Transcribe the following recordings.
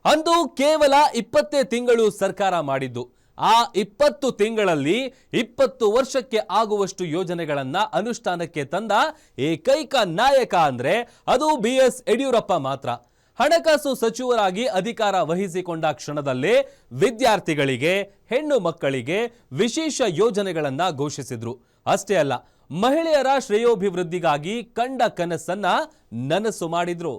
ಅಂದು ಕೇವಲ 20 ತಿಂಗಳು ಸರ್ಕಾರ ಮಾಡಿದ್ದು. ಆ 20 ತಿಂಗಳಲ್ಲಿ 20 ವರ್ಷಕ್ಕೆ ಆಗುವಷ್ಟು ಯೋಜನೆಗಳನ್ನ ಅನುಷ್ಠಾನಕ್ಕೆ ತಂದ ಏಕೈಕ ನಾಯಕ ಅಂದ್ರೆ ಅದು BS ಯಡಿಯೂರಪ್ಪ ಮಾತ್ರ. ಹಣಕಾಸು ಸಚಿವರಾಗಿ ಅಧಿಕಾರ ವಹಿಸಿಕೊಂಡ ಕ್ಷಣದಲ್ಲೇ ವಿದ್ಯಾರ್ಥಿಗಳಿಗೆ, ಹೆಣ್ಣು ಮಕ್ಕಳಿಗೆ ವಿಶೇಷ ಯೋಜನೆಗಳನ್ನ ಘೋಷಿಸಿದ್ರು. ಅಷ್ಟೇ ಅಲ್ಲ, ಮಹಿಳೆಯರ ಶ್ರೇಯೋಭಿವೃದ್ಧಿಗಾಗಿ ಕಂಡ ಕನಸನ್ನ ನನಸು ಮಾಡಿದ್ರು.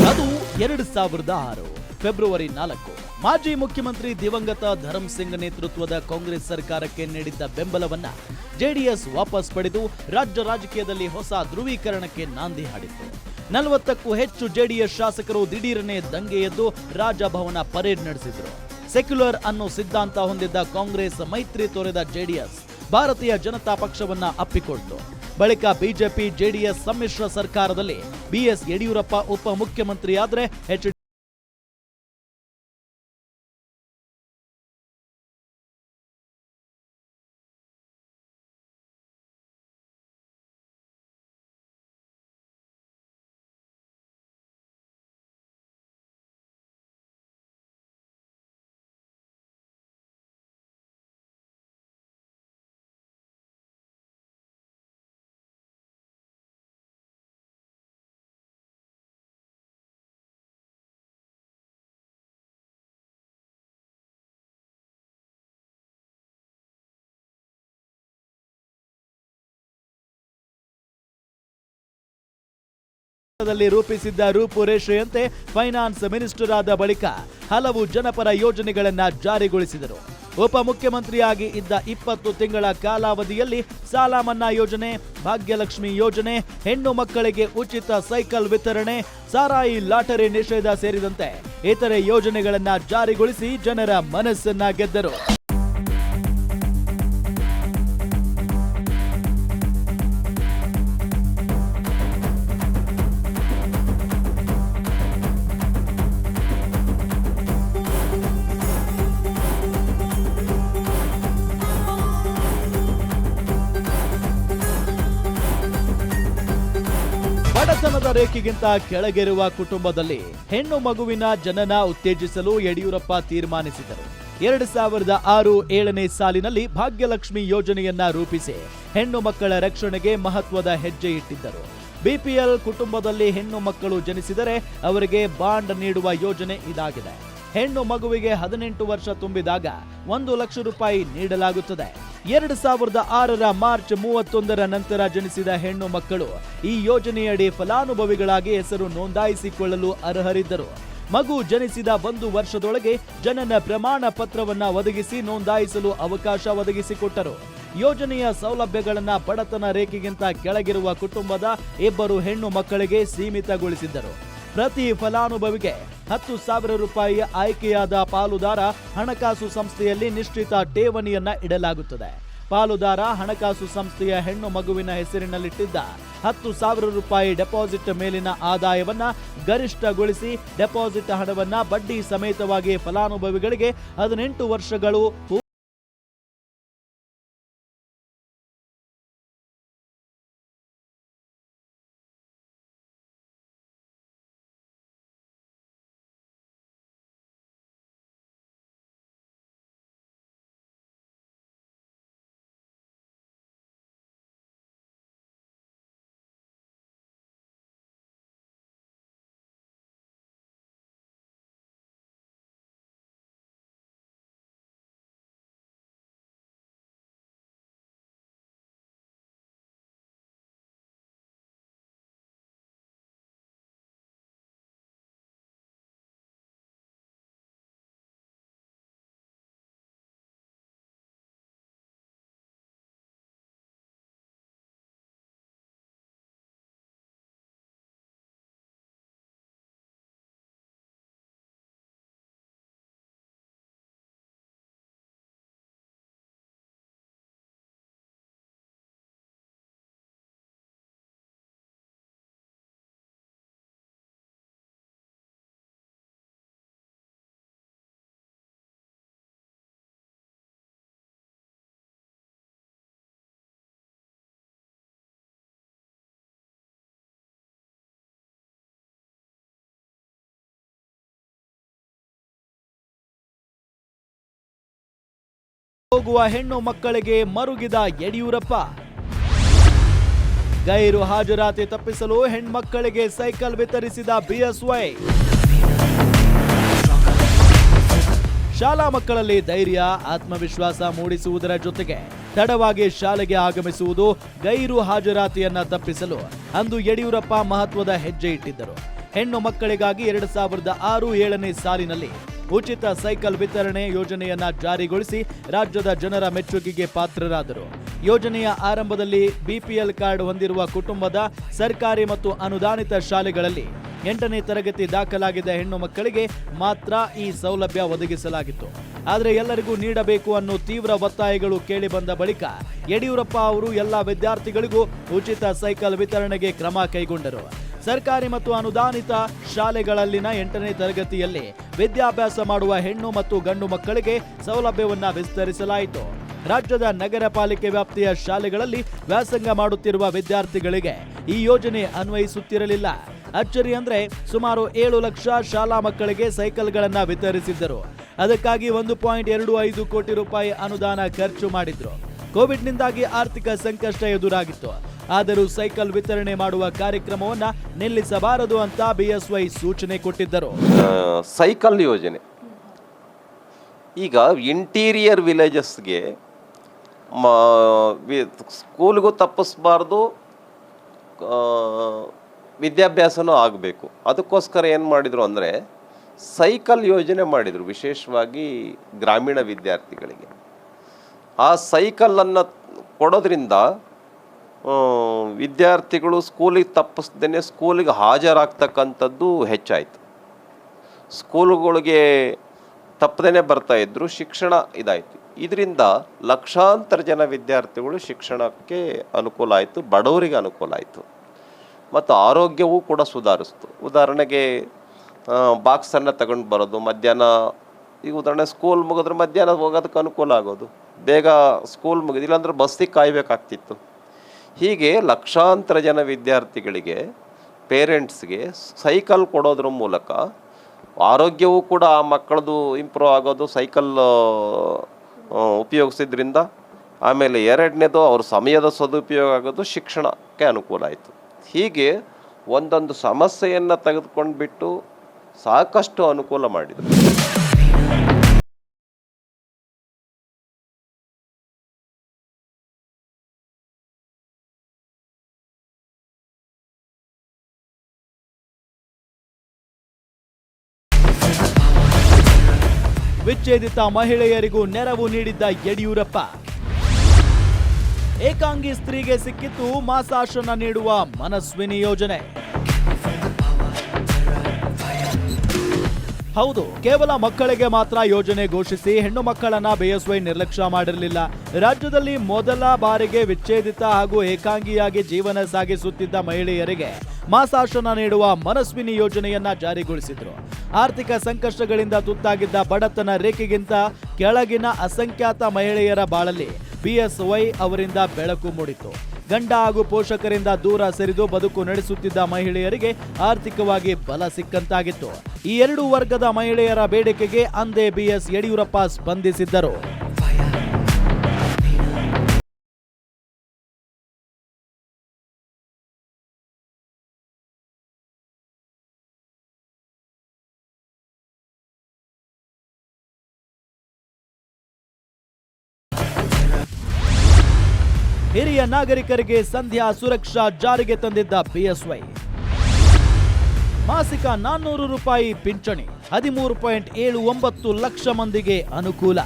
ಅದು 2006 ಫೆಬ್ರವರಿ 4. ಮಾಜಿ ಮುಖ್ಯಮಂತ್ರಿ ದಿವಂಗತ ಧರಮ್ ಸಿಂಗ್ ನೇತೃತ್ವದ ಕಾಂಗ್ರೆಸ್ ಸರ್ಕಾರಕ್ಕೆ ನೀಡಿದ್ದ ಬೆಂಬಲವನ್ನ ಜೆಡಿಎಸ್ ವಾಪಸ್ ಪಡೆದು ರಾಜ್ಯ ರಾಜಕೀಯದಲ್ಲಿ ಹೊಸ ಧ್ರುವೀಕರಣಕ್ಕೆ ನಾಂದಿ ಹಾಡಿತ್ತು. 40ಕ್ಕೂ ಹೆಚ್ಚು ಜೆಡಿಎಸ್ ಶಾಸಕರು ದಿಢೀರನೆ ದಂಗೆ ಎದ್ದು ರಾಜಭವನ ಪರೇಡ್ ನಡೆಸಿದ್ರು. ಸೆಕ್ಯುಲರ್ ಅನ್ನೋ ಸಿದ್ಧಾಂತ ಹೊಂದಿದ್ದ ಕಾಂಗ್ರೆಸ್ ಮೈತ್ರಿ ತೊರೆದ ಜೆಡಿಎಸ್ ಭಾರತೀಯ ಜನತಾ ಪಕ್ಷವನ್ನ ಅಪ್ಪಿಕೊಳ್ತು. ಬಳಿಕ ಬಿಜೆಪಿ ಜೆಡಿಎಸ್ ಸಮ್ಮಿಶ್ರ ಸರ್ಕಾರದಲ್ಲಿ BS ಯಡಿಯೂರಪ್ಪ ಉಪಮುಖ್ಯಮಂತ್ರಿಯಾದ್ರೆ ಎಚ್ ರೂಪಿಸಿದ್ದ ರೂಪುರೇಷೆಯಂತೆ ಫೈನಾನ್ಸ್ ಮಿನಿಸ್ಟರ್ ಆದ ಬಳಿಕ ಹಲವು ಜನಪರ ಯೋಜನೆಗಳನ್ನ ಜಾರಿಗೊಳಿಸಿದರು. ಉಪಮುಖ್ಯಮಂತ್ರಿಯಾಗಿ ಇದ್ದ 20 ತಿಂಗಳ ಕಾಲಾವಧಿಯಲ್ಲಿ ಸಾಲ ಮನ್ನಾ ಯೋಜನೆ, ಭಾಗ್ಯಲಕ್ಷ್ಮಿ ಯೋಜನೆ, ಹೆಣ್ಣು ಮಕ್ಕಳಿಗೆ ಉಚಿತ ಸೈಕಲ್ ವಿತರಣೆ, ಸಾರಾಯಿ ಲಾಟರಿ ನಿಷೇಧ ಸೇರಿದಂತೆ ಇತರೆ ಯೋಜನೆಗಳನ್ನ ಜಾರಿಗೊಳಿಸಿ ಜನರ ಮನಸ್ಸನ್ನ ಗೆದ್ದರು. ಬಡತನದ ರೇಖೆಗಿಂತ ಕೆಳಗಿರುವ ಕುಟುಂಬದಲ್ಲಿ ಹೆಣ್ಣು ಮಗುವಿನ ಜನನ ಉತ್ತೇಜಿಸಲು ಯಡಿಯೂರಪ್ಪ ತೀರ್ಮಾನಿಸಿದರು. 2006-7ನೇ ಸಾಲಿನಲ್ಲಿ ಭಾಗ್ಯಲಕ್ಷ್ಮಿ ಯೋಜನೆಯನ್ನ ರೂಪಿಸಿ ಹೆಣ್ಣು ಮಕ್ಕಳ ರಕ್ಷಣೆಗೆ ಮಹತ್ವದ ಹೆಜ್ಜೆ ಇಟ್ಟಿದ್ದರು. BPL ಕುಟುಂಬದಲ್ಲಿ ಹೆಣ್ಣು ಮಕ್ಕಳು ಜನಿಸಿದರೆ ಅವರಿಗೆ ಬಾಂಡ್ ನೀಡುವ ಯೋಜನೆ ಇದಾಗಿದೆ. ಹೆಣ್ಣು ಮಗುವಿಗೆ 18 ವರ್ಷ ತುಂಬಿದಾಗ 1 ಲಕ್ಷ ರೂಪಾಯಿ ನೀಡಲಾಗುತ್ತದೆ. 2006 ಮಾರ್ಚ್ 31 ನಂತರ ಜನಿಸಿದ ಹೆಣ್ಣು ಮಕ್ಕಳು ಈ ಯೋಜನೆಯಡಿ ಫಲಾನುಭವಿಗಳಾಗಿ ಹೆಸರು ನೋಂದಾಯಿಸಿಕೊಳ್ಳಲು ಅರ್ಹರಿದ್ದರು. ಮಗು ಜನಿಸಿದ 1 ವರ್ಷದೊಳಗೆ ಜನನ ಪ್ರಮಾಣ ಪತ್ರವನ್ನ ಒದಗಿಸಿ ನೋಂದಾಯಿಸಲು ಅವಕಾಶ ಒದಗಿಸಿಕೊಟ್ಟರು. ಯೋಜನೆಯ ಸೌಲಭ್ಯಗಳನ್ನ ಬಡತನ ರೇಖೆಗಿಂತ ಕೆಳಗಿರುವ ಕುಟುಂಬದ 2 ಹೆಣ್ಣು ಮಕ್ಕಳಿಗೆ ಸೀಮಿತಗೊಳಿಸಿದ್ದರು. ಪ್ರತಿ ಫಲಾನುಭವಿಗೆ 10,000 ರೂಪಾಯಿ ಆಯ್ಕೆಯಾದ ಪಾಲುದಾರ ಹಣಕಾಸು ಸಂಸ್ಥೆಯಲ್ಲಿ ನಿಶ್ಚಿತ ಠೇವಣಿಯನ್ನ ಇಡಲಾಗುತ್ತದೆ. ಪಾಲುದಾರ ಹಣಕಾಸು ಸಂಸ್ಥೆಯ ಹೆಣ್ಣು ಮಗುವಿನ ಹೆಸರಿನಲ್ಲಿಟ್ಟಿದ್ದ 10,000 ರೂಪಾಯಿ ಡೆಪಾಸಿಟ್ ಮೇಲಿನ ಆದಾಯವನ್ನ ಗರಿಷ್ಠಗೊಳಿಸಿ ಡೆಪಾಸಿಟ್ ಹಣವನ್ನ ಬಡ್ಡಿ ಸಮೇತವಾಗಿ ಫಲಾನುಭವಿಗಳಿಗೆ 18 ವರ್ಷಗಳು ಹೋಗುವ ಹೆಣ್ಣು ಮಕ್ಕಳಿಗೆ ಮರುಗಿದ ಯಡಿಯೂರಪ್ಪ. ಗೈರು ಹಾಜರಾತಿ ತಪ್ಪಿಸಲು ಹೆಣ್ಮಕ್ಕಳಿಗೆ ಸೈಕಲ್ ವಿತರಿಸಿದ ಬಿಎಸ್ವೈ. ಶಾಲಾ ಮಕ್ಕಳಲ್ಲಿ ಧೈರ್ಯ, ಆತ್ಮವಿಶ್ವಾಸ ಮೂಡಿಸುವುದರ ಜೊತೆಗೆ ತಡವಾಗಿ ಶಾಲೆಗೆ ಆಗಮಿಸುವುದು, ಗೈರು ಹಾಜರಾತಿಯನ್ನ ತಪ್ಪಿಸಲು ಅಂದು ಯಡಿಯೂರಪ್ಪ ಮಹತ್ವದ ಹೆಜ್ಜೆ ಇಟ್ಟಿದ್ದರು. ಹೆಣ್ಣು ಮಕ್ಕಳಿಗಾಗಿ 2006-7ನೇ ಸಾಲಿನಲ್ಲಿ ಉಚಿತ ಸೈಕಲ್ ವಿತರಣೆ ಯೋಜನೆಯನ್ನ ಜಾರಿಗೊಳಿಸಿ ರಾಜ್ಯದ ಜನರ ಮೆಚ್ಚುಗೆಗೆ ಪಾತ್ರರಾದರು. ಯೋಜನೆಯ ಆರಂಭದಲ್ಲಿ ಬಿಪಿಎಲ್ ಕಾರ್ಡ್ ಹೊಂದಿರುವ ಕುಟುಂಬದ ಸರ್ಕಾರಿ ಮತ್ತು ಅನುದಾನಿತ ಶಾಲೆಗಳಲ್ಲಿ 8ನೇ ತರಗತಿ ದಾಖಲಾಗಿದ್ದ ಹೆಣ್ಣು ಮಕ್ಕಳಿಗೆ ಮಾತ್ರ ಈ ಸೌಲಭ್ಯ ಒದಗಿಸಲಾಗಿತ್ತು. ಆದರೆ ಎಲ್ಲರಿಗೂ ನೀಡಬೇಕು ಅನ್ನೋ ತೀವ್ರ ಒತ್ತಾಯಗಳು ಕೇಳಿಬಂದ ಬಳಿಕ ಯಡಿಯೂರಪ್ಪ ಅವರು ಎಲ್ಲ ವಿದ್ಯಾರ್ಥಿಗಳಿಗೂ ಉಚಿತ ಸೈಕಲ್ ವಿತರಣೆಗೆ ಕ್ರಮ ಕೈಗೊಂಡರು. ಸರ್ಕಾರಿ ಮತ್ತು ಅನುದಾನಿತ ಶಾಲೆಗಳಲ್ಲಿನ 8ನೇ ತರಗತಿಯಲ್ಲಿ ವಿದ್ಯಾಭ್ಯಾಸ ಮಾಡುವ ಹೆಣ್ಣು ಮತ್ತು ಗಂಡು ಮಕ್ಕಳಿಗೆ ಸೌಲಭ್ಯವನ್ನ ವಿಸ್ತರಿಸಲಾಯಿತು. ರಾಜ್ಯದ ನಗರ ಪಾಲಿಕೆ ವ್ಯಾಪ್ತಿಯ ಶಾಲೆಗಳಲ್ಲಿ ವ್ಯಾಸಂಗ ಮಾಡುತ್ತಿರುವ ವಿದ್ಯಾರ್ಥಿಗಳಿಗೆ ಈ ಯೋಜನೆ ಅನ್ವಯಿಸುತ್ತಿರಲಿಲ್ಲ. ಅಚ್ಚರಿ ಅಂದ್ರೆ ಸುಮಾರು 7 ಲಕ್ಷ ಶಾಲಾ ಮಕ್ಕಳಿಗೆ ಸೈಕಲ್ಗಳನ್ನ ವಿತರಿಸಿದ್ದರು. ಅದಕ್ಕಾಗಿ 1.25 ಕೋಟಿ ರೂಪಾಯಿ ಅನುದಾನ ಖರ್ಚು ಮಾಡಿದ್ರು. ಕೋವಿಡ್ನಿಂದಾಗಿ ಆರ್ಥಿಕ ಸಂಕಷ್ಟ ಎದುರಾಗಿತ್ತು. ಆದರೂ ಸೈಕಲ್ ವಿತರಣೆ ಮಾಡುವ ಕಾರ್ಯಕ್ರಮವನ್ನ ನಿಲ್ಲಿಸಬಾರದು ಅಂತ ಬಿಎಸ್ವೈ ಸೂಚನೆ ಕೊಟ್ಟಿದ್ದರು. ಸೈಕಲ್ ಯೋಜನೆ ಈಗ ಇಂಟೀರಿಯರ್ ವಿಲೇಜಸ್ಗೆ ಸ್ಕೂಲ್ಗೂ ತಪ್ಪಿಸ್ಬಾರ್ದು, ವಿದ್ಯಾಭ್ಯಾಸನೂ ಆಗಬೇಕು. ಅದಕ್ಕೋಸ್ಕರ ಏನು ಮಾಡಿದರು ಅಂದರೆ ಸೈಕಲ್ ಯೋಜನೆ ಮಾಡಿದರು, ವಿಶೇಷವಾಗಿ ಗ್ರಾಮೀಣ ವಿದ್ಯಾರ್ಥಿಗಳಿಗೆ. ಆ ಸೈಕಲನ್ನು ಕೊಡೋದ್ರಿಂದ ವಿದ್ಯಾರ್ಥಿಗಳು ಸ್ಕೂಲಿಗೆ ತಪ್ಪಿಸ್ದೇನೆ ಸ್ಕೂಲಿಗೆ ಹಾಜರಾಗ್ತಕ್ಕಂಥದ್ದು ಹೆಚ್ಚಾಯಿತು. ಸ್ಕೂಲುಗಳಿಗೆ ತಪ್ಪದೇ ಬರ್ತಾಯಿದ್ರು, ಶಿಕ್ಷಣ ಇದಾಯಿತು. ಇದರಿಂದ ಲಕ್ಷಾಂತರ ಜನ ವಿದ್ಯಾರ್ಥಿಗಳು ಶಿಕ್ಷಣಕ್ಕೆ ಅನುಕೂಲ ಆಯಿತು, ಬಡವರಿಗೆ ಅನುಕೂಲ ಆಯಿತು, ಮತ್ತು ಆರೋಗ್ಯವೂ ಕೂಡ ಸುಧಾರಿಸ್ತು. ಉದಾಹರಣೆಗೆ ಬಾಕ್ಸನ್ನು ತಗೊಂಡು ಬರೋದು, ಮಧ್ಯಾಹ್ನ ಈಗ ಉದಾಹರಣೆ ಸ್ಕೂಲ್ ಮುಗಿದ್ರೆ ಮಧ್ಯಾಹ್ನ ಹೋಗೋದಕ್ಕೆ ಅನುಕೂಲ ಆಗೋದು, ಬೇಗ ಸ್ಕೂಲ್ ಮುಗಿದು, ಇಲ್ಲಾಂದ್ರೆ ಬಸ್ಸಿಗೆ ಕಾಯಬೇಕಾಗ್ತಿತ್ತು. ಹೀಗೆ ಲಕ್ಷಾಂತರ ಜನ ವಿದ್ಯಾರ್ಥಿಗಳಿಗೆ, ಪೇರೆಂಟ್ಸ್ಗೆ ಸೈಕಲ್ ಕೊಡೋದ್ರ ಮೂಲಕ ಆರೋಗ್ಯವೂ ಕೂಡ ಆ ಮಕ್ಕಳದು ಇಂಪ್ರೂವ್ ಆಗೋದು ಸೈಕಲ್ ಉಪಯೋಗಿಸಿದ್ರಿಂದ. ಆಮೇಲೆ ಎರಡನೇದು ಅವ್ರ ಸಮಯದ ಸದುಪಯೋಗ ಆಗೋದು, ಶಿಕ್ಷಣಕ್ಕೆ ಅನುಕೂಲ ಆಯಿತು. ಹೀಗೆ ಒಂದೊಂದು ಸಮಸ್ಯೆಯನ್ನು ತೆಗೆದುಕೊಂಡ್ಬಿಟ್ಟು ಸಾಕಷ್ಟು ಅನುಕೂಲ ಮಾಡಿದರು. ವಿಚ್ಛೇದಿತ ಮಹಿಳೆಯರಿಗೂ ನೆರವು ನೀಡಿದ್ದ ಯಡಿಯೂರಪ್ಪ. ಏಕಾಂಗಿ ಸ್ತ್ರೀಗೆ ಸಿಕ್ಕಿತ್ತು ಮಾಸಾಶನ ನೀಡುವ ಮನಸ್ವಿನಿ ಯೋಜನೆ. ಹೌದು, ಕೇವಲ ಮಕ್ಕಳಿಗೆ ಮಾತ್ರ ಯೋಜನೆ ಘೋಷಿಸಿ ಹೆಣ್ಣು ಮಕ್ಕಳನ್ನ ಬಿಎಸ್ವೈ ನಿರ್ಲಕ್ಷ್ಯ ಮಾಡಿರಲಿಲ್ಲ. ರಾಜ್ಯದಲ್ಲಿ ಮೊದಲ ಬಾರಿಗೆ ವಿಚ್ಛೇದಿತ ಹಾಗೂ ಏಕಾಂಗಿಯಾಗಿ ಜೀವನ ಸಾಗಿಸುತ್ತಿದ್ದ ಮಹಿಳೆಯರಿಗೆ ಮಾಸಾಶನ ನೀಡುವ ಮನಸ್ವಿನಿ ಯೋಜನೆಯನ್ನ ಜಾರಿಗೊಳಿಸಿದ್ರು. ಆರ್ಥಿಕ ಸಂಕಷ್ಟಗಳಿಂದ ತುತ್ತಾಗಿದ್ದ ಬಡತನ ರೇಖೆಗಿಂತ ಕೆಳಗಿನ ಅಸಂಖ್ಯಾತ ಮಹಿಳೆಯರ ಬಾಳಲ್ಲಿ ಬಿಎಸ್ವೈ ಅವರಿಂದ ಬೆಳಕು ಮೂಡಿತು. ಗಂಡ ಹಾಗೂ ಪೋಷಕರಿಂದ ದೂರ ಸರಿದು ಬದುಕು ನಡೆಸುತ್ತಿದ್ದ ಮಹಿಳೆಯರಿಗೆ ಆರ್ಥಿಕವಾಗಿ ಬಲ ಸಿಕ್ಕಂತಾಗಿತ್ತು. ಈ 2 ವರ್ಗದ ಮಹಿಳೆಯರ ಬೇಡಿಕೆಗೆ ಅಂದೇ ಬಿಎಸ್ ಯಡಿಯೂರಪ್ಪ ಸ್ಪಂದಿಸಿದ್ದರು. ಹಿರಿಯ ನಾಗರಿಕರಿಗೆ ಸಂಧ್ಯಾ ಸುರಕ್ಷಾ ಜಾರಿಗೆ ತಂದಿದ್ದ ಬಿಎಸ್ವೈ. ಮಾಸಿಕ 400 ರೂಪಾಯಿ ಪಿಂಚಣಿ, 13.79 ಲಕ್ಷ ಮಂದಿಗೆ ಅನುಕೂಲ.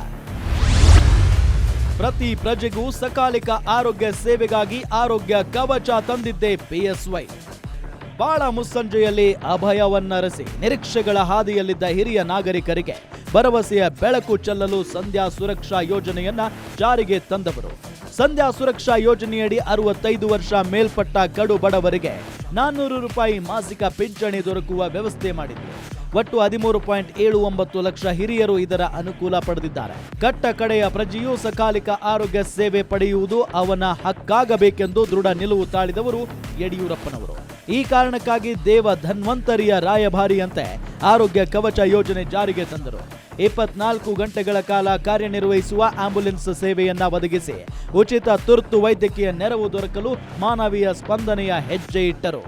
ಪ್ರತಿ ಪ್ರಜೆಗೂ ಸಕಾಲಿಕ ಆರೋಗ್ಯ ಸೇವೆಗಾಗಿ ಆರೋಗ್ಯ ಕವಚ ತಂದಿದ್ದೆ ಬಿಎಸ್ವೈ. ಬಾಳ ಮುಸ್ಸಂಜೆಯಲ್ಲಿ ಅಭಯವನ್ನರಸಿ ನಿರೀಕ್ಷೆಗಳ ಹಾದಿಯಲ್ಲಿದ್ದ ಹಿರಿಯ ನಾಗರಿಕರಿಗೆ ಭರವಸೆಯ ಬೆಳಕು ಚೆಲ್ಲಲು ಸಂಧ್ಯಾ ಸುರಕ್ಷಾ ಯೋಜನೆಯನ್ನ ಜಾರಿಗೆ ತಂದವರು. ಸಂಧ್ಯಾ ಸುರಕ್ಷಾ ಯೋಜನೆಯಡಿ 65 ವರ್ಷ ಮೇಲ್ಪಟ್ಟ ಕಡು ಬಡವರಿಗೆ 400 ರೂಪಾಯಿ ಮಾಸಿಕ ಪಿಂಚಣಿ ದೊರಕುವ ವ್ಯವಸ್ಥೆ ಮಾಡಿದ್ರು. ಒಟ್ಟು 13.79 ಲಕ್ಷ ಹಿರಿಯರು ಇದರ ಅನುಕೂಲ ಪಡೆದಿದ್ದಾರೆ. ಕಟ್ಟ ಕಡೆಯ ಪ್ರಜೆಯು ಸಕಾಲಿಕ ಆರೋಗ್ಯ ಸೇವೆ ಪಡೆಯುವುದು ಅವನ ಹಕ್ಕಾಗಬೇಕೆಂದು ದೃಢ ನಿಲುವು ತಾಳಿದವರು ಯಡಿಯೂರಪ್ಪನವರು. ಈ ಕಾರಣಕ್ಕಾಗಿ ದೇವ ಧನ್ವಂತರಿಯ ರಾಯಭಾರಿಯಂತೆ ಆರೋಗ್ಯ ಕವಚ ಯೋಜನೆ ಜಾರಿಗೆ ತಂದರು. 24 ಗಂಟೆಗಳ ಕಾಲ ಕಾರ್ಯನಿರ್ವಹಿಸುವ ಆಂಬ್ಯುಲೆನ್ಸ್ ಸೇವೆಯನ್ನ ಒದಗಿಸಿ ಉಚಿತ ತುರ್ತು ವೈದ್ಯಕೀಯ ನೆರವು ದೊರಕಲು ಮಾನವೀಯ ಸ್ಪಂದನೆಯ ಹೆಜ್ಜೆ ಇಟ್ಟರು.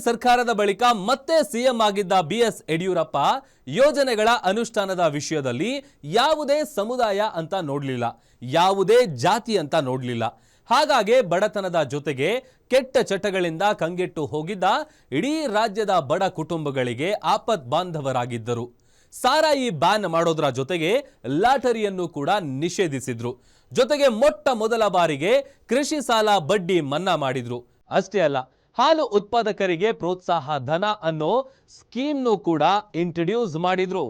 ಸರ್ಕಾರದ ಬಳಿಕ ಮತ್ತೆ ಸಿಎಂ ಆಗಿದ್ದ BS ಯಡಿಯೂರಪ್ಪ ಯೋಜನೆಗಳ ಅನುಷ್ಠಾನದ ವಿಷಯದಲ್ಲಿ ಯಾವುದೇ ಸಮುದಾಯ ಅಂತ ನೋಡಲಿಲ್ಲ, ಯಾವುದೇ ಜಾತಿ ಅಂತ ನೋಡಲಿಲ್ಲ. ಹಾಗಾಗಿ ಬಡತನದ ಜೊತೆಗೆ ಕೆಟ್ಟ ಚಟಗಳಿಂದ ಕಂಗೆಟ್ಟು ಹೋಗಿದ್ದ ಇಡೀ ರಾಜ್ಯದ ಬಡ ಕುಟುಂಬಗಳಿಗೆ ಆಪತ್ ಬಾಂಧವರಾಗಿದ್ದರು. ಸಾರಾಯಿ ಬ್ಯಾನ್ ಮಾಡೋದ್ರ ಜೊತೆಗೆ ಲಾಟರಿಯನ್ನು ಕೂಡ ನಿಷೇಧಿಸಿದ್ರು. ಜೊತೆಗೆ ಮೊಟ್ಟ ಮೊದಲ ಬಾರಿಗೆ ಕೃಷಿ ಸಾಲ ಬಡ್ಡಿ ಮನ್ನಾ ಮಾಡಿದ್ರು. ಅಷ್ಟೇ ಅಲ್ಲ, ಹಾಲು ಉತ್ಪಾದಕರಿಗೆ ಪ್ರೋತ್ಸಾಹ ಧನ ಅನ್ನೋ ಸ್ಕೀಮ್ನು ಕೂಡ ಇಂಟ್ರೊಡ್ಯೂಸ್ ಮಾಡಿದ್ರು.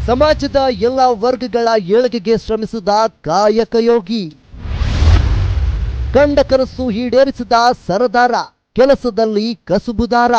ಸಮಾಜದ ಎಲ್ಲ ವರ್ಗಗಳ ಏಳಿಗೆಗೆ ಶ್ರಮಿಸಿದ ಕಾಯಕಯೋಗಿ, ಕಂಡ ಕನಸು ಈಡೇರಿಸಿದ ಸರದಾರ, ಕೆಲಸದಲ್ಲಿ ಕಸುಬುದಾರ.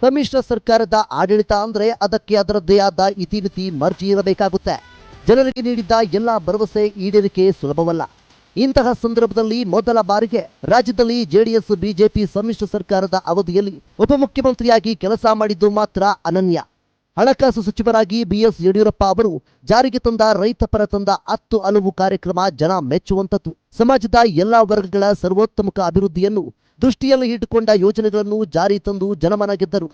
ಸಮ್ಮಿಶ್ರ ಸರ್ಕಾರದ ಆಡಳಿತ ಅಂದ್ರೆ ಅದಕ್ಕೆ ಅದರದ್ದೇ ಆದ ಇತಿಮಿತಿ ಮರ್ಜಿ ಇರಬೇಕಾಗುತ್ತೆ. ಜನರಿಗೆ ನೀಡಿದ್ದ ಎಲ್ಲ ಭರವಸೆ ಈಡೇರಿಕೆ ಸುಲಭವಲ್ಲ. ಇಂತಹ ಸಂದರ್ಭದಲ್ಲಿ ಮೊದಲ ಬಾರಿಗೆ ರಾಜ್ಯದಲ್ಲಿ ಜೆಡಿಎಸ್ ಬಿಜೆಪಿ ಸಮ್ಮಿಶ್ರ ಸರ್ಕಾರದ ಅವಧಿಯಲ್ಲಿ ಉಪಮುಖ್ಯಮಂತ್ರಿಯಾಗಿ ಕೆಲಸ ಮಾಡಿದ್ದು ಮಾತ್ರ ಅನನ್ಯ. ಹಣಕಾಸು ಸಚಿವರಾಗಿ BS ಯಡಿಯೂರಪ್ಪ ಅವರು ಜಾರಿಗೆ ತಂದ ರೈತ ಪರ ತಂದ 10 ಹಲವು ಕಾರ್ಯಕ್ರಮ ಜನ ಮೆಚ್ಚುವಂತದ್ದು. ಸಮಾಜದ ಎಲ್ಲಾ ವರ್ಗಗಳ ಸರ್ವೋತ್ತಮಕ ಅಭಿವೃದ್ಧಿಯನ್ನು ದೃಷ್ಟಿಯಲ್ಲಿ ಇಟ್ಟುಕೊಂಡ ಯೋಜನೆಗಳನ್ನು ಜಾರಿ ತಂದು ಜನಮನ ಗೆದ್ದರು.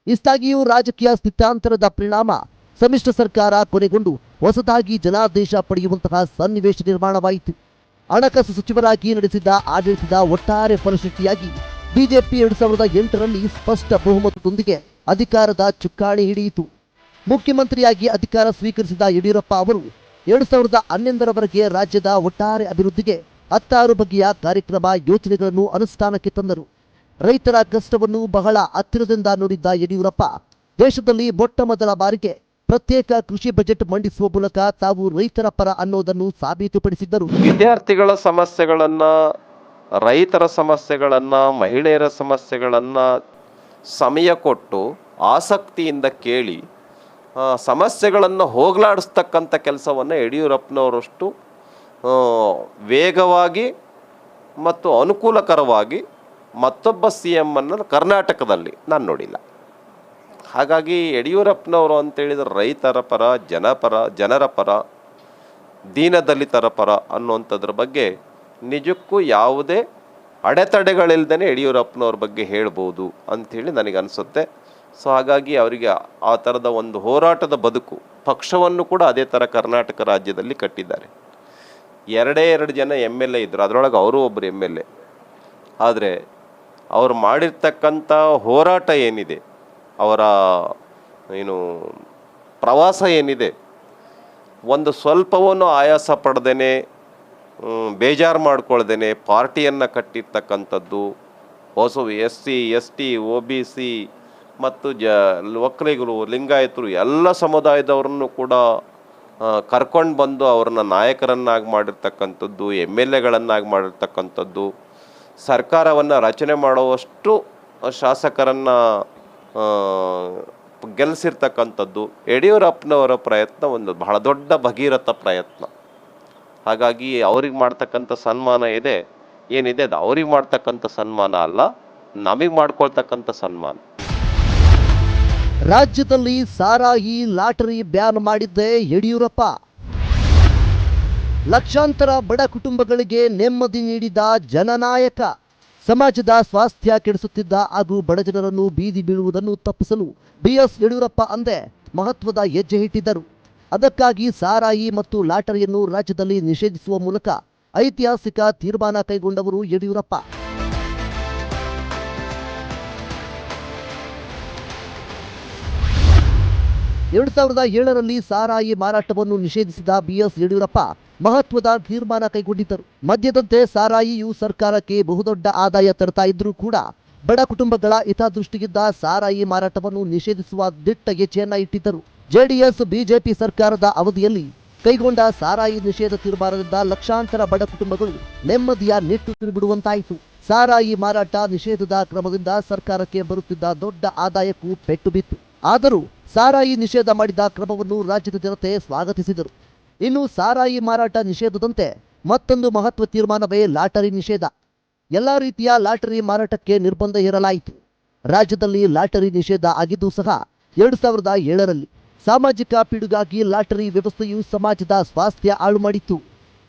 ಇಷ್ಟಾಗಿಯೂ ರಾಜಕೀಯ ಸ್ಥಿತ್ಯಾಂತರದ ಪರಿಣಾಮ ಸಮ್ಮಿಶ್ರ ಸರ್ಕಾರ ಕೊನೆಗೊಂಡು ಹೊಸದಾಗಿ ಜನಾದೇಶ ಪಡೆಯುವಂತಹ ಸನ್ನಿವೇಶ ನಿರ್ಮಾಣವಾಯಿತು. ಹಣಕಾಸು ಸಚಿವರಾಗಿ ನಡೆಸಿದ ಆಡಳಿತದ ಒಟ್ಟಾರೆ ಫಲಶ್ರುತಿಯಾಗಿ ಬಿಜೆಪಿ 2008ರಲ್ಲಿ ಸ್ಪಷ್ಟ ಬಹುಮತದೊಂದಿಗೆ ಅಧಿಕಾರದ ಚುಕ್ಕಾಣಿ ಹಿಡಿಯಿತು. ಮುಖ್ಯಮಂತ್ರಿಯಾಗಿ ಅಧಿಕಾರ ಸ್ವೀಕರಿಸಿದ ಯಡಿಯೂರಪ್ಪ ಅವರು 2011ರವರೆಗೆ ರಾಜ್ಯದ ಒಟ್ಟಾರೆ ಅಭಿವೃದ್ಧಿಗೆ 16 ಬಗೆಯ ಕಾರ್ಯಕ್ರಮ ಯೋಜನೆಗಳನ್ನು ಅನುಷ್ಠಾನಕ್ಕೆ ತಂದರು. ರೈತರ ಕಷ್ಟವನ್ನು ಬಹಳ ಹತ್ತಿರದಿಂದ ನೋಡಿದ್ದ ಯಡಿಯೂರಪ್ಪ ದೇಶದಲ್ಲಿ ಮೊಟ್ಟ ಮೊದಲ ಬಾರಿಗೆ ಪ್ರತ್ಯೇಕ ಕೃಷಿ ಬಜೆಟ್ ಮಂಡಿಸುವ ಮೂಲಕ ತಾವು ರೈತರ ಪರ ಅನ್ನೋದನ್ನು ಸಾಬೀತುಪಡಿಸಿದ್ದರು. ವಿದ್ಯಾರ್ಥಿಗಳ ಸಮಸ್ಯೆಗಳನ್ನ, ರೈತರ ಸಮಸ್ಯೆಗಳನ್ನ, ಮಹಿಳೆಯರ ಸಮಸ್ಯೆಗಳನ್ನ ಸಮಯ ಕೊಟ್ಟು ಆಸಕ್ತಿಯಿಂದ ಕೇಳಿ ಸಮಸ್ಯೆಗಳನ್ನು ಹೋಗಲಾಡಿಸ್ತಕ್ಕಂಥ ಕೆಲಸವನ್ನು ಯಡಿಯೂರಪ್ಪನವರಷ್ಟು ವೇಗವಾಗಿ ಮತ್ತು ಅನುಕೂಲಕರವಾಗಿ ಮತ್ತೊಬ್ಬ CM ಅನ್ನು ಕರ್ನಾಟಕದಲ್ಲಿ ನಾನು ನೋಡಿಲ್ಲ. ಹಾಗಾಗಿ ಯಡಿಯೂರಪ್ಪನವರು ಅಂತೇಳಿದರೆ ರೈತರ ಪರ, ಜನರ ಪರ, ದೀನದಲಿತರ ಪರ ಅನ್ನುವಂಥದ್ರ ಬಗ್ಗೆ ನಿಜಕ್ಕೂ ಯಾವುದೇ ಅಡೆತಡೆಗಳಿಲ್ದೇ ಯಡಿಯೂರಪ್ಪನವ್ರ ಬಗ್ಗೆ ಹೇಳ್ಬೋದು ಅಂಥೇಳಿ ನನಗನ್ಸುತ್ತೆ. ಸೊ ಹಾಗಾಗಿ ಅವರಿಗೆ ಆ ಥರದ ಒಂದು ಹೋರಾಟದ ಬದುಕು, ಪಕ್ಷವನ್ನು ಕೂಡ ಅದೇ ಥರ ಕರ್ನಾಟಕ ರಾಜ್ಯದಲ್ಲಿ ಕಟ್ಟಿದ್ದಾರೆ. 2 ಜನ MLA ಇದ್ದರು, ಅದರೊಳಗೆ ಅವರು ಒಬ್ಬರು MLA. ಆದರೆ ಅವರು ಮಾಡಿರ್ತಕ್ಕಂಥ ಹೋರಾಟ ಏನಿದೆ, ಅವರ ಪ್ರವಾಸ ಏನಿದೆ, ಒಂದು ಸ್ವಲ್ಪವನ್ನು ಆಯಾಸ ಪಡೆದೇನೆ, ಬೇಜಾರು ಮಾಡ್ಕೊಳ್ದೇನೆ ಪಾರ್ಟಿಯನ್ನು ಕಟ್ಟಿರ್ತಕ್ಕಂಥದ್ದು. SC ST OBC ಮತ್ತು ಒಕ್ಕಲಿಗರು, ಲಿಂಗಾಯತರು ಎಲ್ಲ ಸಮುದಾಯದವ್ರನ್ನು ಕೂಡ ಕರ್ಕೊಂಡು ಬಂದು ಅವ್ರನ್ನ ನಾಯಕರನ್ನಾಗಿ ಮಾಡಿರ್ತಕ್ಕಂಥದ್ದು, MLAಗಳನ್ನಾಗಿ ಮಾಡಿರ್ತಕ್ಕಂಥದ್ದು, ಸರ್ಕಾರವನ್ನು ರಚನೆ ಮಾಡುವಷ್ಟು ಶಾಸಕರನ್ನು ಗೆಲ್ಲಿಸಿರ್ತಕ್ಕಂಥದ್ದು ಯಡಿಯೂರಪ್ಪನವರ ಪ್ರಯತ್ನ ಒಂದು ಬಹಳ ದೊಡ್ಡ ಭಗೀರಥ ಪ್ರಯತ್ನ. ಹಾಗಾಗಿ ಅವ್ರಿಗೆ ಮಾಡ್ತಕ್ಕಂಥ ಸನ್ಮಾನ ಏನಿದೆ ಅದು ಅವ್ರಿಗೆ ಮಾಡ್ತಕ್ಕಂಥ ಸನ್ಮಾನ ಅಲ್ಲ, ನಮಗೆ ಮಾಡ್ಕೊಳ್ತಕ್ಕಂಥ ಸನ್ಮಾನ. ರಾಜ್ಯದಲ್ಲಿ ಸಾರಾಯಿ ಲಾಟರಿ ಬ್ಯಾನ್ ಮಾಡಿದ್ದೇ ಯಡಿಯೂರಪ್ಪ. ಲಕ್ಷಾಂತರ ಬಡ ಕುಟುಂಬಗಳಿಗೆ ನೆಮ್ಮದಿ ನೀಡಿದ ಜನನಾಯಕ. ಸಮಾಜದ ಸ್ವಾಸ್ಥ್ಯ ಕೆಡಿಸುತ್ತಿದ್ದ ಹಾಗೂ ಬಡಜನರನ್ನು ಬೀದಿ ಬೀಳುವುದನ್ನು ತಪ್ಪಿಸಲು BS ಯಡಿಯೂರಪ್ಪ ಅಂದೇ ಮಹತ್ವದ ಹೆಜ್ಜೆ ಇಟ್ಟಿದ್ದರು. ಅದಕ್ಕಾಗಿ ಸಾರಾಯಿ ಮತ್ತು ಲಾಟರಿಯನ್ನು ರಾಜ್ಯದಲ್ಲಿ ನಿಷೇಧಿಸುವ ಮೂಲಕ ಐತಿಹಾಸಿಕ ತೀರ್ಮಾನ ಕೈಗೊಂಡವರು ಯಡಿಯೂರಪ್ಪ. ಎರಡು 2007ರಲ್ಲಿ ಸಾರಾಯಿ ಮಾರಾಟವನ್ನು ನಿಷೇಧಿಸಿದ ಬಿಎಸ್ ಯಡಿಯೂರಪ್ಪ ಮಹತ್ವದ ತೀರ್ಮಾನ ಕೈಗೊಂಡಿದ್ದರು. ಮದ್ಯದಂತೆ ಸಾರಾಯಿಯು ಸರ್ಕಾರಕ್ಕೆ ಬಹುದೊಡ್ಡ ಆದಾಯ ತರ್ತಾ ಇದ್ರೂ ಕೂಡ ಬಡ ಕುಟುಂಬಗಳ ಹಿತದೃಷ್ಟಿಯಿಂದ ಸಾರಾಯಿ ಮಾರಾಟವನ್ನು ನಿಷೇಧಿಸುವ ದಿಟ್ಟ ಹೆಜ್ಜೆಯನ್ನ ಇಟ್ಟಿದ್ದರು. ಜೆಡಿಎಸ್ ಬಿಜೆಪಿ ಸರ್ಕಾರದ ಅವಧಿಯಲ್ಲಿ ಕೈಗೊಂಡ ಸಾರಾಯಿ ನಿಷೇಧ ತೀರ್ಮಾನದಿಂದ ಲಕ್ಷಾಂತರ ಬಡ ಕುಟುಂಬಗಳು ನೆಮ್ಮದಿಯ ನಿಟ್ಟುಸಿರು ಬಿಡುವಂತಾಯಿತು. ಸಾರಾಯಿ ಮಾರಾಟ ನಿಷೇಧದ ಕ್ರಮದಿಂದ ಸರ್ಕಾರಕ್ಕೆ ಬರುತ್ತಿದ್ದ ದೊಡ್ಡ ಆದಾಯಕ್ಕೂ ಪೆಟ್ಟು ಬಿತ್ತು. ಆದರೂ ಸಾರಾಯಿ ನಿಷೇಧ ಮಾಡಿದ ಕ್ರಮವನ್ನು ರಾಜ್ಯದ ಜನತೆ ಸ್ವಾಗತಿಸಿದರು. ಇನ್ನು ಸಾರಾಯಿ ಮಾರಾಟ ನಿಷೇಧದಂತೆ ಮತ್ತೊಂದು ಮಹತ್ವ ತೀರ್ಮಾನವೇ ಲಾಟರಿ ನಿಷೇಧ. ಎಲ್ಲ ರೀತಿಯ ಲಾಟರಿ ಮಾರಾಟಕ್ಕೆ ನಿರ್ಬಂಧ ಹೇರಲಾಯಿತು. ರಾಜ್ಯದಲ್ಲಿ ಲಾಟರಿ ನಿಷೇಧ ಆಗಿದ್ದು ಸಹ 2007ರಲ್ಲಿ. ಸಾಮಾಜಿಕ ಪಿಡುಗಾಗಿ ಲಾಟರಿ ವ್ಯವಸ್ಥೆಯು ಸಮಾಜದ ಸ್ವಾಸ್ಥ್ಯ ಹಾಳು ಮಾಡಿತ್ತು.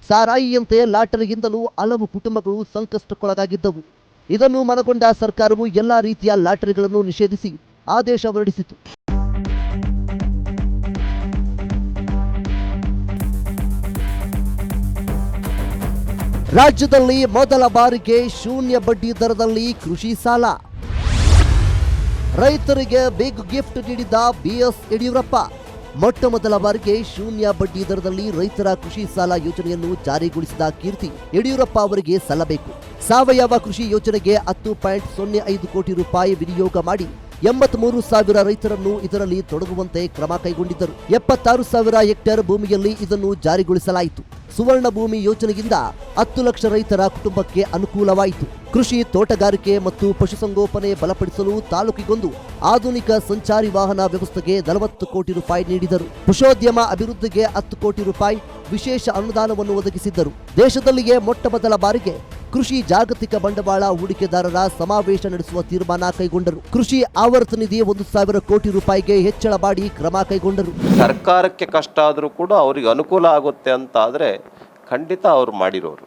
ಸಾರಾಯಿಯಂತೆ ಲಾಟರಿಯಿಂದಲೂ ಹಲವು ಕುಟುಂಬಗಳು ಸಂಕಷ್ಟಕ್ಕೊಳಗಾಗಿದ್ದವು. ಇದನ್ನು ಮನಗೊಂಡ ಸರ್ಕಾರವು ಎಲ್ಲ ರೀತಿಯ ಲಾಟರಿಗಳನ್ನು ನಿಷೇಧಿಸಿ ಆದೇಶ ಹೊರಡಿಸಿತು. ರಾಜ್ಯದಲ್ಲಿ ಮೊದಲ ಬಾರಿಗೆ ಶೂನ್ಯ ಬಡ್ಡಿ ದರದಲ್ಲಿ ಕೃಷಿ ಸಾಲ. ರೈತರಿಗೆ ಬಿಗ್ ಗಿಫ್ಟ್ ನೀಡಿದ ಬಿಎಸ್ ಯಡಿಯೂರಪ್ಪ. ಮೊಟ್ಟ ಮೊದಲ ಬಾರಿಗೆ ಶೂನ್ಯ ಬಡ್ಡಿ ದರದಲ್ಲಿ ರೈತರ ಕೃಷಿ ಸಾಲ ಯೋಜನೆಯನ್ನು ಜಾರಿಗೊಳಿಸಿದ ಕೀರ್ತಿ ಯಡಿಯೂರಪ್ಪ ಅವರಿಗೆ ಸಲ್ಲಬೇಕು. ಸಾವಯವ ಕೃಷಿ ಯೋಜನೆಗೆ 10.05 ಕೋಟಿ ರೂಪಾಯಿ ವಿನಿಯೋಗ ಮಾಡಿ 83,000 ರೈತರನ್ನು ಇದರಲ್ಲಿ ತೊಡಗುವಂತೆ ಕ್ರಮ ಕೈಗೊಂಡಿದ್ದರು. 76,000 ಹೆಕ್ಟೇರ್ ಭೂಮಿಯಲ್ಲಿ ಇದನ್ನು ಜಾರಿಗೊಳಿಸಲಾಯಿತು. ಸುವರ್ಣ ಭೂಮಿ ಯೋಜನೆಯಿಂದ 10 ಲಕ್ಷ ರೈತರ ಕುಟುಂಬಕ್ಕೆ ಅನುಕೂಲವಾಯಿತು. ಕೃಷಿ, ತೋಟಗಾರಿಕೆ ಮತ್ತು ಪಶುಸಂಗೋಪನೆ ಬಲಪಡಿಸಲು ತಾಲೂಕಿಗೊಂದು ಆಧುನಿಕ ಸಂಚಾರಿ ವಾಹನ ವ್ಯವಸ್ಥೆಗೆ 40 ಕೋಟಿ ರೂಪಾಯಿ ನೀಡಿದರು. ಪಶುೋದ್ಯಮ ಅಭಿವೃದ್ಧಿಗೆ 10 ಕೋಟಿ ರೂಪಾಯಿ ವಿಶೇಷ ಅನುದಾನವನ್ನು ಒದಗಿಸಿದ್ದರು. ದೇಶದಲ್ಲಿಯೇ ಮೊಟ್ಟ ಮೊದಲ ಬಾರಿಗೆ ಕೃಷಿ ಜಾಗತಿಕ ಬಂಡವಾಳ ಹೂಡಿಕೆದಾರರ ಸಮಾವೇಶ ನಡೆಸುವ ತೀರ್ಮಾನ ಕೈಗೊಂಡರು. ಕೃಷಿ ಆವರ್ತ ನಿಧಿ 1,000 ಕೋಟಿ ರೂಪಾಯಿಗೆ ಹೆಚ್ಚಳ ಮಾಡಿ ಕ್ರಮ ಕೈಗೊಂಡರು. ಸರ್ಕಾರಕ್ಕೆ ಕಷ್ಟ ಆದರೂ ಕೂಡ ಅವ್ರಿಗೆ ಅನುಕೂಲ ಆಗುತ್ತೆ ಅಂತ ಆದರೆ ಖಂಡಿತ ಅವ್ರು ಮಾಡಿರೋರು.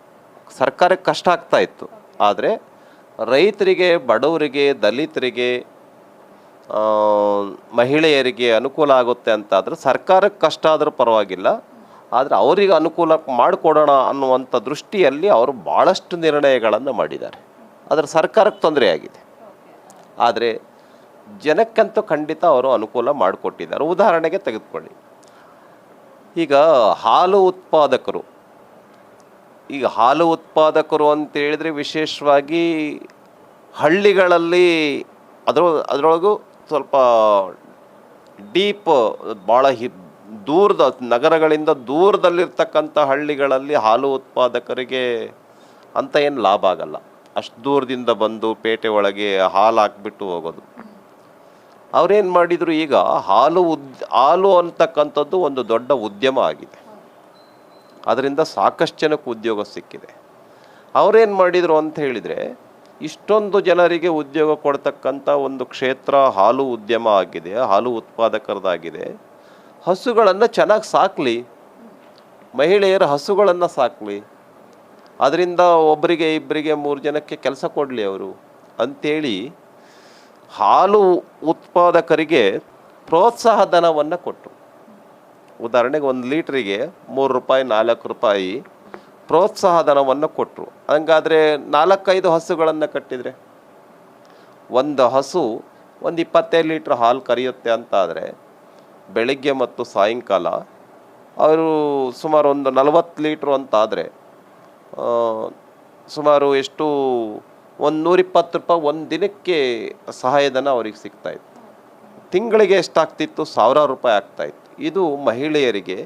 ಸರ್ಕಾರಕ್ಕೆ ಕಷ್ಟ ಆಗ್ತಾ ಇತ್ತು, ಆದರೆ ರೈತರಿಗೆ, ಬಡವರಿಗೆ, ದಲಿತರಿಗೆ, ಮಹಿಳೆಯರಿಗೆ ಅನುಕೂಲ ಆಗುತ್ತೆ ಅಂತ ಆದರೆ ಸರ್ಕಾರಕ್ಕೆ ಕಷ್ಟ ಆದರೂ ಪರವಾಗಿಲ್ಲ, ಆದರೆ ಅವರಿಗೆ ಅನುಕೂಲ ಮಾಡಿಕೊಡೋಣ ಅನ್ನುವಂಥ ದೃಷ್ಟಿಯಲ್ಲಿ ಅವರು ಭಾಳಷ್ಟು ನಿರ್ಣಯಗಳನ್ನು ಮಾಡಿದ್ದಾರೆ. ಅದರ ಸರ್ಕಾರಕ್ಕೆ ತೊಂದರೆ ಆಗಿದೆ, ಆದರೆ ಜನಕ್ಕಂತೂ ಖಂಡಿತ ಅವರು ಅನುಕೂಲ ಮಾಡಿಕೊಟ್ಟಿದ್ದಾರೆ. ಉದಾಹರಣೆಗೆ ತೆಗೆದುಕೊಳ್ಳಿ, ಈಗ ಹಾಲು ಉತ್ಪಾದಕರು ಅಂತ ಹೇಳಿದರೆ ವಿಶೇಷವಾಗಿ ಹಳ್ಳಿಗಳಲ್ಲಿ ಅದರೊಳಗೂ ಸ್ವಲ್ಪ ಡೀಪ್, ಭಾಳ ದೂರದ ನಗರಗಳಿಂದ ದೂರದಲ್ಲಿರ್ತಕ್ಕಂಥ ಹಳ್ಳಿಗಳಲ್ಲಿ ಹಾಲು ಉತ್ಪಾದಕರಿಗೆ ಅಂತ ಏನು ಲಾಭ ಆಗಲ್ಲ. ಅಷ್ಟು ದೂರದಿಂದ ಬಂದು ಪೇಟೆ ಒಳಗೆ ಹಾಲು ಹಾಕ್ಬಿಟ್ಟು ಹೋಗೋದು. ಅವರೇನು ಮಾಡಿದರು, ಈಗ ಹಾಲು ಅಂತಕ್ಕಂಥದ್ದು ಒಂದು ದೊಡ್ಡ ಉದ್ಯಮ ಆಗಿದೆ. ಅದರಿಂದ ಸಾಕಷ್ಟು ಜನಕ್ಕೆ ಉದ್ಯೋಗ ಸಿಕ್ಕಿದೆ. ಅವರೇನು ಮಾಡಿದರು ಅಂತ ಹೇಳಿದರೆ, ಇಷ್ಟೊಂದು ಜನರಿಗೆ ಉದ್ಯೋಗ ಕೊಡ್ತಕ್ಕಂಥ ಒಂದು ಕ್ಷೇತ್ರ ಹಾಲು ಉದ್ಯಮ ಆಗಿದೆ, ಹಾಲು ಉತ್ಪಾದಕರದಾಗಿದೆ. ಹಸುಗಳನ್ನು ಚೆನ್ನಾಗಿ ಸಾಕಲಿ, ಮಹಿಳೆಯರ ಹಸುಗಳನ್ನು ಸಾಕಲಿ, ಅದರಿಂದ ಒಬ್ಬರಿಗೆ, ಇಬ್ಬರಿಗೆ, 3 ಜನಕ್ಕೆ ಕೆಲಸ ಕೊಡಲಿ ಅವರು ಅಂಥೇಳಿ ಹಾಲು ಉತ್ಪಾದಕರಿಗೆ ಪ್ರೋತ್ಸಾಹ ಧನವನ್ನು ಕೊಟ್ಟರು. ಉದಾಹರಣೆಗೆ 1 ಲೀಟ್ರಿಗೆ 3 ರೂಪಾಯಿ, 4 ರೂಪಾಯಿ ಪ್ರೋತ್ಸಾಹ ಧನವನ್ನು ಕೊಟ್ಟರು. ಹಂಗಾದರೆ 4-5 ಹಸುಗಳನ್ನು ಕಟ್ಟಿದರೆ ಒಂದು ಹಸು ಒಂದು 25 ಲೀಟ್ರ್ ಹಾಲು ಕರೆಯುತ್ತೆ ಅಂತ ಆದರೆ ಬೆಳಗ್ಗೆ ಮತ್ತು ಸಾಯಂಕಾಲ ಅವರು ಸುಮಾರು ಒಂದು 40 ಲೀಟ್ರು ಅಂತಾದರೆ ಸುಮಾರು ಎಷ್ಟು, 120 ರೂಪಾಯಿ ಒಂದು ದಿನಕ್ಕೆ ಸಹಾಯಧನ ಅವ್ರಿಗೆ ಸಿಗ್ತಾಯಿತ್ತು. ತಿಂಗಳಿಗೆ ಎಷ್ಟಾಗ್ತಿತ್ತು, 1000 ರೂಪಾಯಿ ಆಗ್ತಾಯಿತ್ತು. ಇದು ಮಹಿಳೆಯರಿಗೆ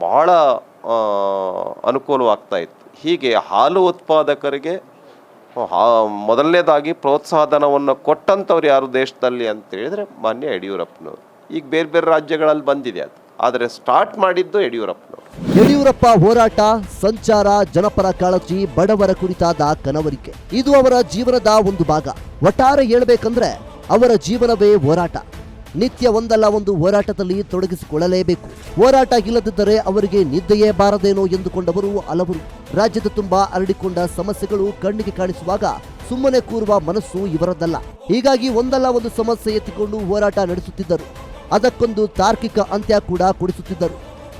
ಭಾಳ ಅನುಕೂಲವಾಗ್ತಾಯಿತ್ತು. ಹೀಗೆ ಹಾಲು ಉತ್ಪಾದಕರಿಗೆ ಮೊದಲನೇದಾಗಿ ಪ್ರೋತ್ಸಾಹ ಧನವನ್ನು ಕೊಟ್ಟಂಥವ್ರು ಯಾರು ದೇಶದಲ್ಲಿ ಅಂತೇಳಿದರೆ ಮಾನ್ಯ ಯಡಿಯೂರಪ್ಪನವರು. ಈಗ ಬೇರೆ ಬೇರೆ ರಾಜ್ಯಗಳಲ್ಲಿ ಬಂದಿದೆ ಅದು, ಆದರೆ ಸ್ಟಾರ್ಟ್ ಮಾಡಿದ್ದು ಯಡಿಯೂರಪ್ಪನವರು. ಯಡಿಯೂರಪ್ಪ ಹೋರಾಟ, ಸಂಚಾರ, ಜನಪರ ಕಾಳಜಿ, ಬಡವರ ಕುರಿತಾದ ಕನವರಿಕೆ ಇದು ಅವರ ಜೀವನದ ಒಂದು ಭಾಗ. ಒಟ್ಟಾರೆ ಹೇಳಬೇಕಂದ್ರೆ ಅವರ ಜೀವನವೇ ಹೋರಾಟ. ನಿತ್ಯ ಒಂದಲ್ಲ ಒಂದು ಹೋರಾಟದಲ್ಲಿ ತೊಡಗಿಸಿಕೊಳ್ಳಲೇಬೇಕು. ಹೋರಾಟ ಇಲ್ಲದಿದ್ದರೆ ಅವರಿಗೆ ನಿದ್ದೆಯೇ ಬಾರದೇನೋ ಎಂದುಕೊಂಡವರು ಹಲವರು. ರಾಜ್ಯದ ತುಂಬಾ ಹರಡಿಕೊಂಡ ಸಮಸ್ಯೆಗಳು ಕಣ್ಣಿಗೆ ಕಾಣಿಸುವಾಗ ಸುಮ್ಮನೆ ಕೂರುವ ಮನಸ್ಸು ಇವರದ್ದಲ್ಲ. ಹೀಗಾಗಿ ಒಂದಲ್ಲ ಒಂದು ಸಮಸ್ಯೆ ಎತ್ತಿಕೊಂಡು ಹೋರಾಟ ನಡೆಸುತ್ತಿದ್ದರು. ಅದಕ್ಕೊಂದು ತಾರ್ಕಿಕ ಅಂತ್ಯ ಕೂಡ ಕೊಡಿಸುತ್ತಿದ್ದರು.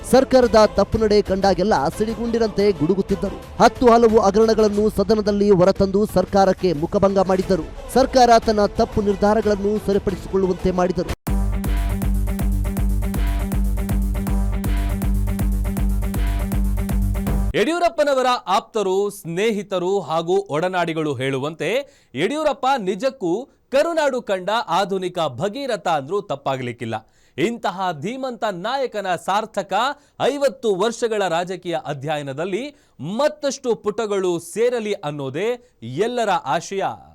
ಸರ್ಕಾರದ ತಪ್ಪು ನಡೆ ಕಂಡಾಗೆಲ್ಲ ಸಿಡಿಗುಂಡಿರಂತೆ ಗುಡುಗುತ್ತಿದ್ದರು. 10 ಹಲವು ಹಗರಣಗಳನ್ನು ಸದನದಲ್ಲಿ ಹೊರತಂದು ಸರ್ಕಾರಕ್ಕೆ ಮುಖಭಂಗ ಮಾಡಿದ್ದರು. ಸರ್ಕಾರ ತನ್ನ ತಪ್ಪು ನಿರ್ಧಾರಗಳನ್ನು ಸರಿಪಡಿಸಿಕೊಳ್ಳುವಂತೆ ಮಾಡಿದರು. ಯಡಿಯೂರಪ್ಪನವರ ಆಪ್ತರು, ಸ್ನೇಹಿತರು ಹಾಗೂ ಒಡನಾಡಿಗಳು ಹೇಳುವಂತೆ ಯಡಿಯೂರಪ್ಪ ನಿಜಕ್ಕೂ ಕರುನಾಡು ಕಂಡ ಆಧುನಿಕ ಭಗೀರಥ ಅಂದ್ರೂ ತಪ್ಪಾಗಲಿಕ್ಕಿಲ್ಲ. ಇಂತಹ ಧೀಮಂತ ನಾಯಕನ ಸಾರ್ಥಕ 50 ವರ್ಷಗಳ ರಾಜಕೀಯ ಅಧ್ಯಯನದಲ್ಲಿ ಮತ್ತಷ್ಟು ಪುಟಗಳು ಸೇರಲಿ ಅನ್ನೋದೇ ಎಲ್ಲರ ಆಶಯ.